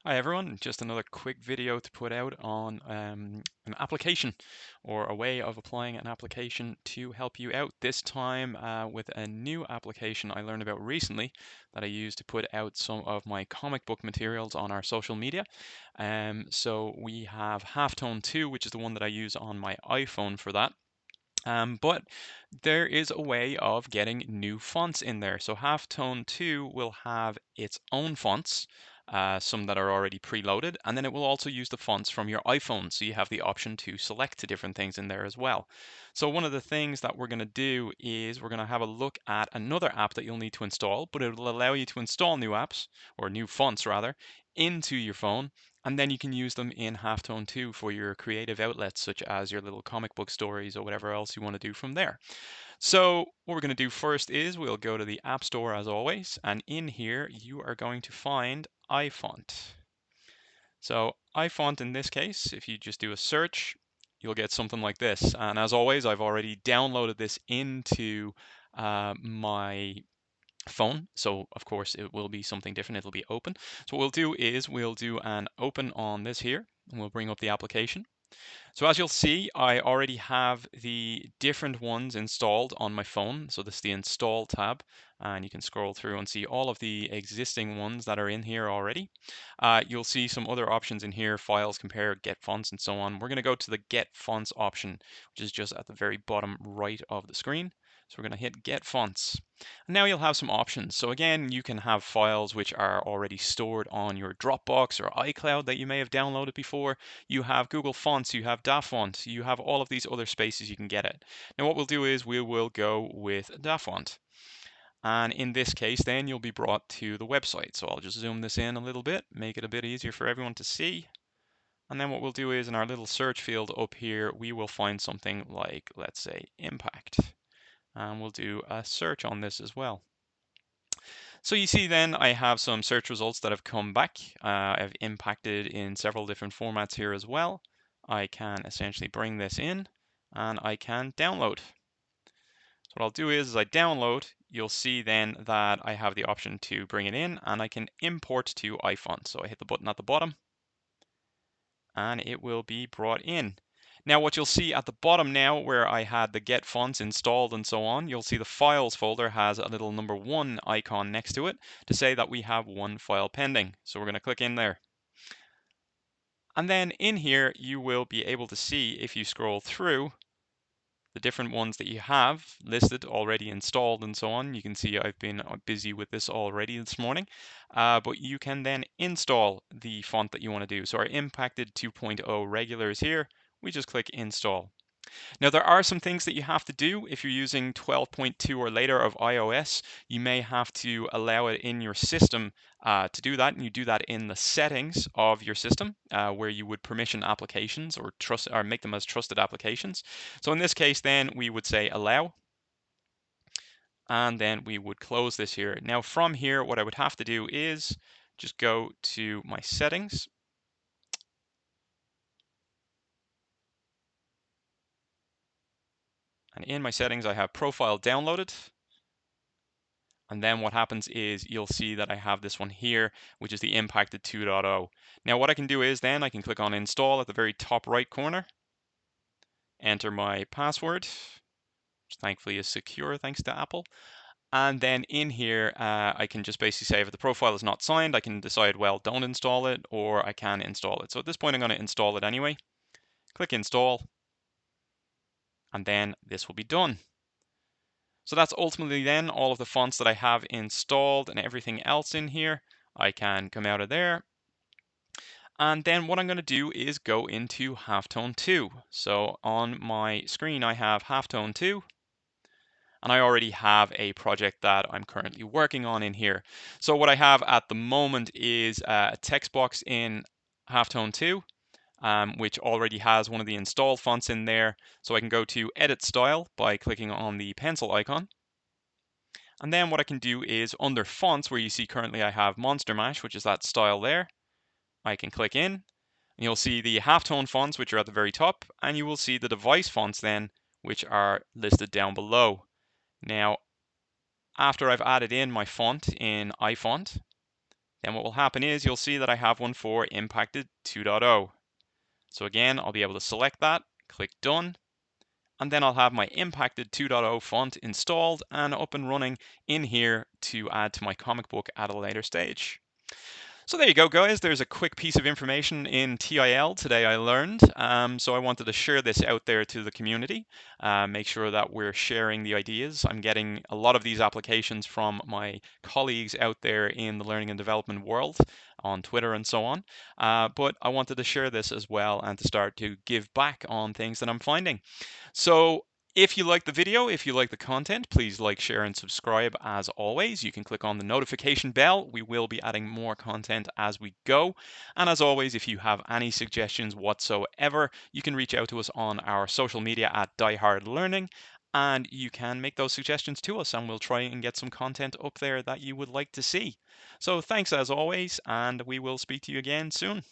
Hi everyone, just another quick video to put out on an application or a way of applying an application to help you out. This time with a new application I learned about recently that I use to put out some of my comic book materials on our social media. So we have Halftone 2, which is the one that I use on my iPhone for that. But there is a way of getting new fonts in there. So Halftone 2 will have its own fonts, some that are already preloaded, and then it will also use the fonts from your iPhone. So you have the option to select different things in there as well. So one of the things that we're going to do is we're going to have a look at another app that you'll need to install, but it will allow you to install new apps, or new fonts rather, into your phone, and then you can use them in Halftone 2 for your creative outlets, such as your little comic book stories or whatever else you want to do from there. So what we're going to do first is we'll go to the App Store as always, and in here you are going to find ifont. So ifont in this case, if you just do a search, you'll get something like this. And as always, I've already downloaded this into my phone. So of course it will be something different. It'll be open. So what we'll do is we'll do an open on this here and we'll bring up the application. So as you'll see, I already have the different ones installed on my phone. So this is the install tab, and you can scroll through and see all of the existing ones that are in here already. You'll see some other options in here, files, compare, get fonts, and so on. We're going to go to the get fonts option, which is just at the very bottom right of the screen. So we're going to hit get fonts. And now you'll have some options. So again, you can have files which are already stored on your Dropbox or iCloud that you may have downloaded before. You have Google Fonts, you have DaFont, you have all of these other spaces you can get it. Now what we'll do is we will go with DaFont. And in this case, then you'll be brought to the website. So I'll just zoom this in a little bit, make it a bit easier for everyone to see. And then what we'll do is in our little search field up here, we will find something like, let's say, impact. And we'll do a search on this as well. So you see then I have some search results that have come back. I've impacted in several different formats here as well. I can essentially bring this in and I can download. So what I'll do is as I download, you'll see then that I have the option to bring it in and I can import to ifont. So I hit the button at the bottom and it will be brought in. Now what you'll see at the bottom now where I had the get fonts installed and so on, you'll see the files folder has a little number 1 icon next to it to say that we have one file pending. So we're going to click in there. And then in here you will be able to see, if you scroll through, the different ones that you have listed already installed and so on. You can see I've been busy with this already this morning, but you can then install the font that you want to do. So our impacted 2.0 regular is here. We just click install. Now there are some things that you have to do if you're using 12.2 or later of iOS. You may have to allow it in your system to do that, and you do that in the settings of your system where you would permission applications or trust or make them as trusted applications. So in this case, then we would say allow, and then we would close this here. Now from here, what I would have to do is just go to my settings. And in my settings, I have profile downloaded. And then what happens is you'll see that I have this one here, which is the impacted 2.0. Now what I can do is then I can click on install at the very top right corner, enter my password, which thankfully is secure thanks to Apple. And then in here, I can just basically say if the profile is not signed, I can decide, well, don't install it, or I can install it. So at this point, I'm going to install it anyway. Click install, and then this will be done. So that's ultimately then all of the fonts that I have installed and everything else in here. I can come out of there. And then what I'm going to do is go into Halftone 2. So on my screen, I have Halftone 2. And I already have a project that I'm currently working on in here. So what I have at the moment is a text box in Halftone 2. Which already has one of the installed fonts in there. So I can go to Edit Style by clicking on the pencil icon. And then what I can do is under fonts, where you see currently I have Monster Mash, which is that style there, I can click in and you'll see the halftone fonts, which are at the very top, and you will see the device fonts then, which are listed down below. Now, after I've added in my font in ifont, Then what will happen is you'll see that I have one for Impacted 2.0. So again, I'll be able to select that, click Done, and then I'll have my Impacted 2.0 font installed and up and running in here to add to my comic book at a later stage. So there you go, guys. There's a quick piece of information in TIL today I learned. So I wanted to share this out there to the community, make sure that we're sharing the ideas. I'm getting a lot of these applications from my colleagues out there in the learning and development world on Twitter and so on. But I wanted to share this as well and to start to give back on things that I'm finding. So if you like the video, if you like the content, please like, share, and subscribe as always. You can click on the notification bell. We will be adding more content as we go. And as always, if you have any suggestions whatsoever, you can reach out to us on our social media at Die Learning, and you can make those suggestions to us, and we'll try and get some content up there that you would like to see. So thanks as always, and we will speak to you again soon.